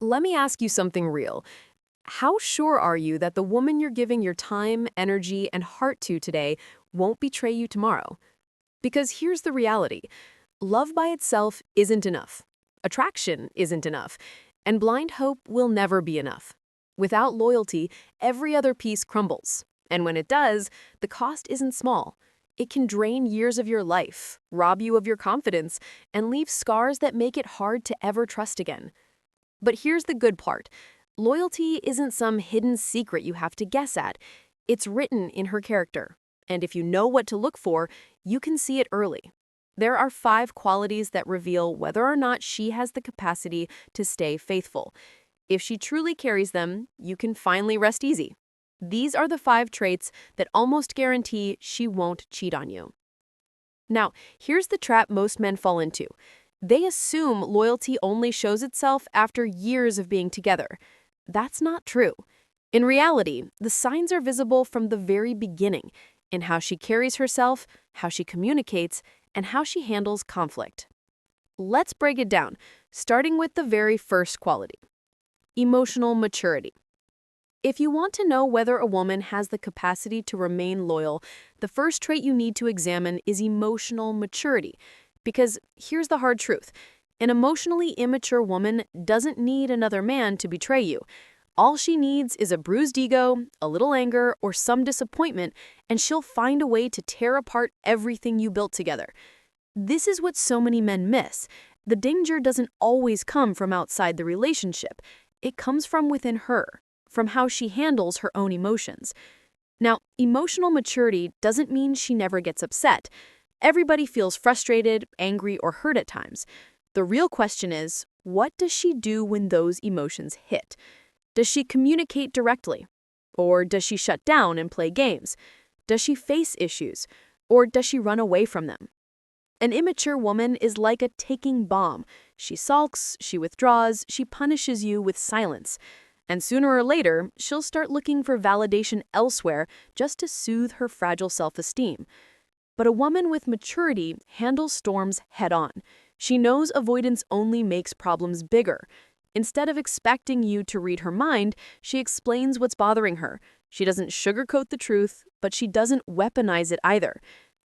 Let me ask you something real. How sure are you that the woman you're giving your time, energy, and heart to today won't betray you tomorrow? Because here's the reality. Love by itself isn't enough. Attraction isn't enough. And blind hope will never be enough. Without loyalty, every other piece crumbles. And when it does, the cost isn't small. It can drain years of your life, rob you of your confidence, and leave scars that make it hard to ever trust again. But here's the good part. Loyalty isn't some hidden secret you have to guess at. It's written in her character. And if you know what to look for, you can see it early. There are 5 qualities that reveal whether or not she has the capacity to stay faithful. If she truly carries them, you can finally rest easy. These are the 5 traits that almost guarantee she won't cheat on you. Now, here's the trap most men fall into. They assume loyalty only shows itself after years of being together. That's not true. In reality, the signs are visible from the very beginning, in how she carries herself, how she communicates, and how she handles conflict. Let's break it down, starting with the very first quality: emotional maturity. If you want to know whether a woman has the capacity to remain loyal, the first trait you need to examine is emotional maturity. Because here's the hard truth. An emotionally immature woman doesn't need another man to betray you. All she needs is a bruised ego, a little anger, or some disappointment, and she'll find a way to tear apart everything you built together. This is what so many men miss. The danger doesn't always come from outside the relationship. It comes from within her, from how she handles her own emotions. Now, emotional maturity doesn't mean she never gets upset. Everybody feels frustrated, angry, or hurt at times. The real question is, what does she do when those emotions hit? Does she communicate directly? Or does she shut down and play games? Does she face issues? Or does she run away from them? An immature woman is like a ticking bomb. She sulks, she withdraws, she punishes you with silence. And sooner or later, she'll start looking for validation elsewhere just to soothe her fragile self-esteem. But a woman with maturity handles storms head-on. She knows avoidance only makes problems bigger. Instead of expecting you to read her mind, she explains what's bothering her. She doesn't sugarcoat the truth, but she doesn't weaponize it either.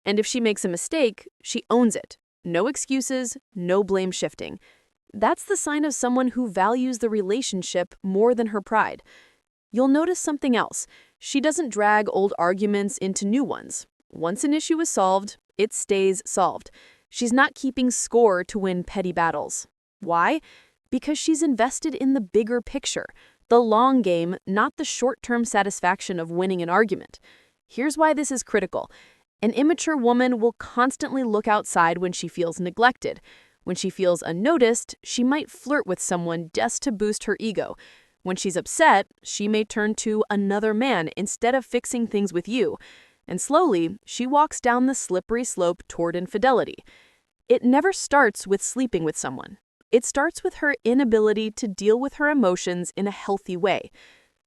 And if she makes a mistake, she owns it. No excuses, no blame shifting. That's the sign of someone who values the relationship more than her pride. You'll notice something else. She doesn't drag old arguments into new ones. Once an issue is solved, it stays solved. She's not keeping score to win petty battles. Why? Because she's invested in the bigger picture, the long game, not the short-term satisfaction of winning an argument. Here's why this is critical. An immature woman will constantly look outside when she feels neglected. When she feels unnoticed, she might flirt with someone just to boost her ego. When she's upset, she may turn to another man instead of fixing things with you. And slowly, she walks down the slippery slope toward infidelity. It never starts with sleeping with someone. It starts with her inability to deal with her emotions in a healthy way.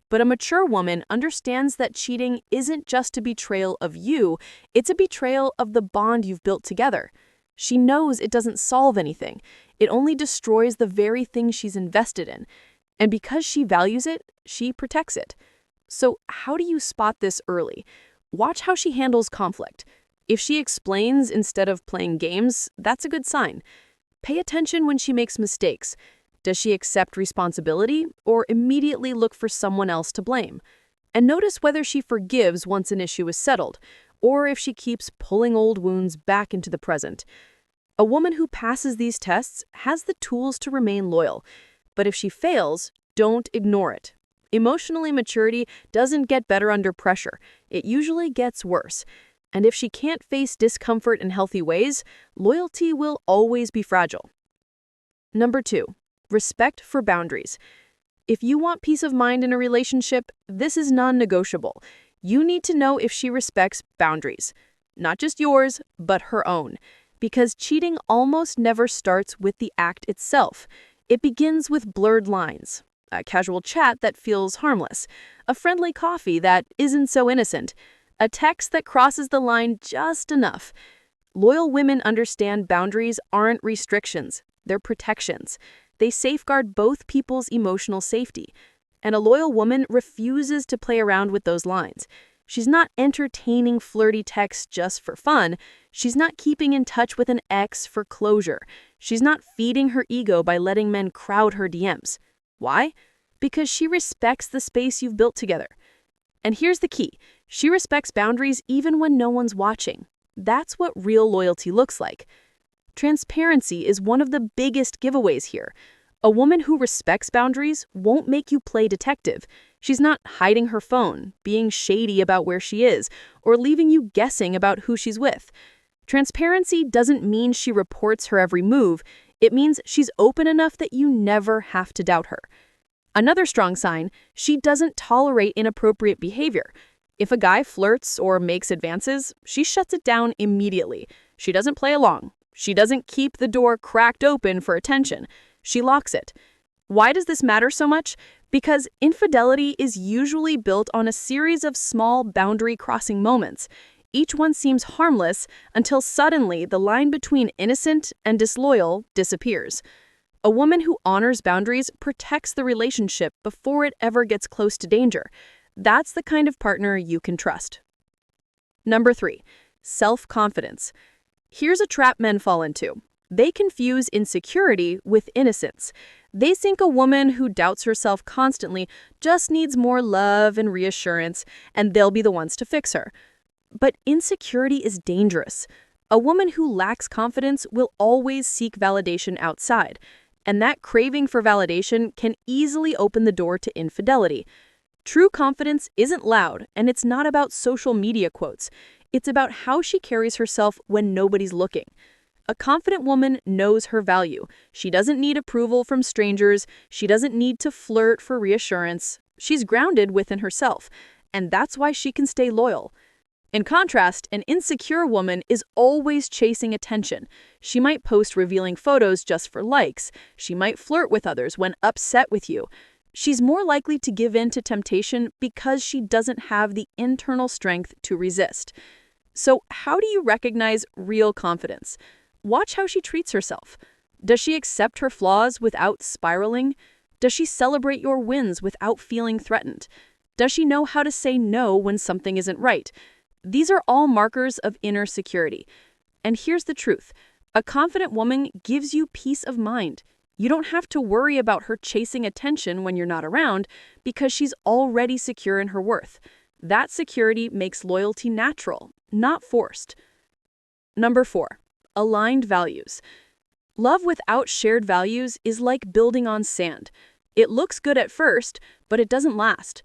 But a mature woman understands that cheating isn't just a betrayal of you, it's a betrayal of the bond you've built together. She knows it doesn't solve anything. It only destroys the very thing she's invested in. And because she values it, she protects it. So how do you spot this early? Watch how she handles conflict. If she explains instead of playing games, that's a good sign. Pay attention when she makes mistakes. Does she accept responsibility or immediately look for someone else to blame? And notice whether she forgives once an issue is settled, or if she keeps pulling old wounds back into the present. A woman who passes these tests has the tools to remain loyal. But if she fails, don't ignore it. Emotional immaturity doesn't get better under pressure. It usually gets worse. And if she can't face discomfort in healthy ways, loyalty will always be fragile. Number 2, respect for boundaries. If you want peace of mind in a relationship, this is non-negotiable. You need to know if she respects boundaries. Not just yours, but her own. Because cheating almost never starts with the act itself. It begins with blurred lines. A casual chat that feels harmless, a friendly coffee that isn't so innocent, a text that crosses the line just enough. Loyal women understand boundaries aren't restrictions, they're protections. They safeguard both people's emotional safety. And a loyal woman refuses to play around with those lines. She's not entertaining flirty texts just for fun. She's not keeping in touch with an ex for closure. She's not feeding her ego by letting men crowd her DMs. Why? Because she respects the space you've built together. And here's the key. She respects boundaries even when no one's watching. That's what real loyalty looks like. Transparency is one of the biggest giveaways here. A woman who respects boundaries won't make you play detective. She's not hiding her phone, being shady about where she is, or leaving you guessing about who she's with. Transparency doesn't mean she reports her every move. It means she's open enough that you never have to doubt her. Another strong sign, she doesn't tolerate inappropriate behavior. If a guy flirts or makes advances, she shuts it down immediately. She doesn't play along. She doesn't keep the door cracked open for attention. She locks it. Why does this matter so much? Because infidelity is usually built on a series of small boundary-crossing moments. Each one seems harmless until suddenly the line between innocent and disloyal disappears. A woman who honors boundaries protects the relationship before it ever gets close to danger. That's the kind of partner you can trust. Number 3, self-confidence. Here's a trap men fall into. They confuse insecurity with innocence. They think a woman who doubts herself constantly just needs more love and reassurance, and they'll be the ones to fix her. But insecurity is dangerous. A woman who lacks confidence will always seek validation outside, and that craving for validation can easily open the door to infidelity. True confidence isn't loud, and it's not about social media quotes. It's about how she carries herself when nobody's looking. A confident woman knows her value. She doesn't need approval from strangers. She doesn't need to flirt for reassurance. She's grounded within herself, and that's why she can stay loyal. In contrast, an insecure woman is always chasing attention. She might post revealing photos just for likes. She might flirt with others when upset with you. She's more likely to give in to temptation because she doesn't have the internal strength to resist. So, how do you recognize real confidence? Watch how she treats herself. Does she accept her flaws without spiraling? Does she celebrate your wins without feeling threatened? Does she know how to say no when something isn't right? These are all markers of inner security. And here's the truth. A confident woman gives you peace of mind. You don't have to worry about her chasing attention when you're not around because she's already secure in her worth. That security makes loyalty natural, not forced. Number 4. Aligned values. Love without shared values is like building on sand. It looks good at first, but it doesn't last.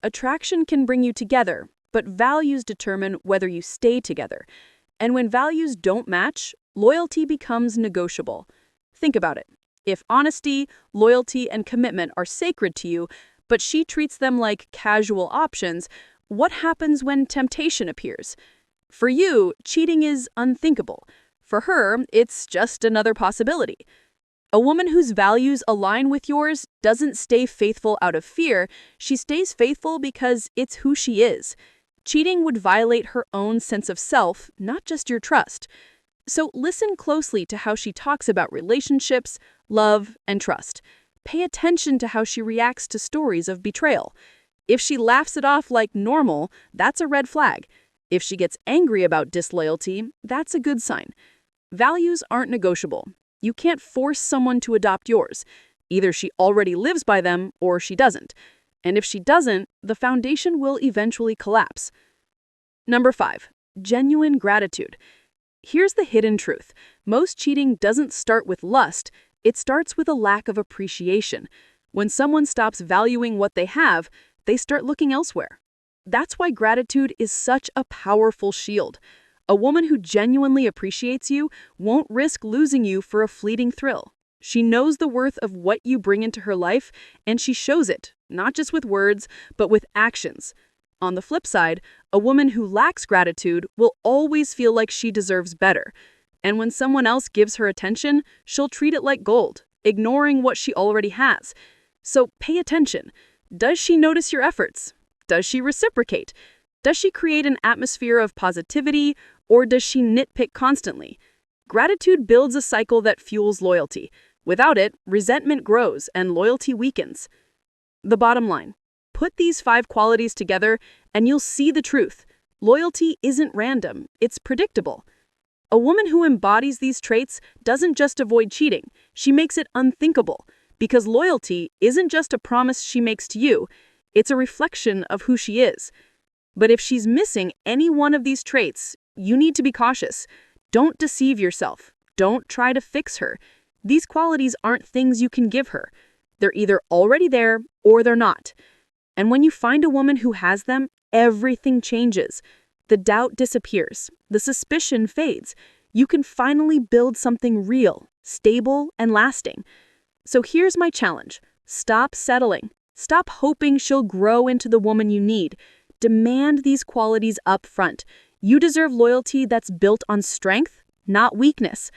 Attraction can bring you together, but values determine whether you stay together. And when values don't match, loyalty becomes negotiable. Think about it. If honesty, loyalty, and commitment are sacred to you, but she treats them like casual options, what happens when temptation appears? For you, cheating is unthinkable. For her, it's just another possibility. A woman whose values align with yours doesn't stay faithful out of fear. She stays faithful because it's who she is. Cheating would violate her own sense of self, not just your trust. So listen closely to how she talks about relationships, love, and trust. Pay attention to how she reacts to stories of betrayal. If she laughs it off like normal, that's a red flag. If she gets angry about disloyalty, that's a good sign. Values aren't negotiable. You can't force someone to adopt yours. Either she already lives by them or she doesn't. And if she doesn't, the foundation will eventually collapse. Number 5. Genuine gratitude. Here's the hidden truth. Most cheating doesn't start with lust. It starts with a lack of appreciation. When someone stops valuing what they have, they start looking elsewhere. That's why gratitude is such a powerful shield. A woman who genuinely appreciates you won't risk losing you for a fleeting thrill. She knows the worth of what you bring into her life, and she shows it, not just with words, but with actions. On the flip side, a woman who lacks gratitude will always feel like she deserves better. And when someone else gives her attention, she'll treat it like gold, ignoring what she already has. So pay attention. Does she notice your efforts? Does she reciprocate? Does she create an atmosphere of positivity, or does she nitpick constantly? Gratitude builds a cycle that fuels loyalty. Without it, resentment grows and loyalty weakens. The bottom line: put these 5 qualities together and you'll see the truth. Loyalty isn't random, it's predictable. A woman who embodies these traits doesn't just avoid cheating, she makes it unthinkable. Because loyalty isn't just a promise she makes to you, it's a reflection of who she is. But if she's missing any one of these traits, you need to be cautious. Don't deceive yourself. Don't try to fix her. These qualities aren't things you can give her. They're either already there or they're not. And when you find a woman who has them, everything changes. The doubt disappears. The suspicion fades. You can finally build something real, stable, and lasting. So here's my challenge. Stop settling. Stop hoping she'll grow into the woman you need. Demand these qualities up front. You deserve loyalty that's built on strength, not weakness.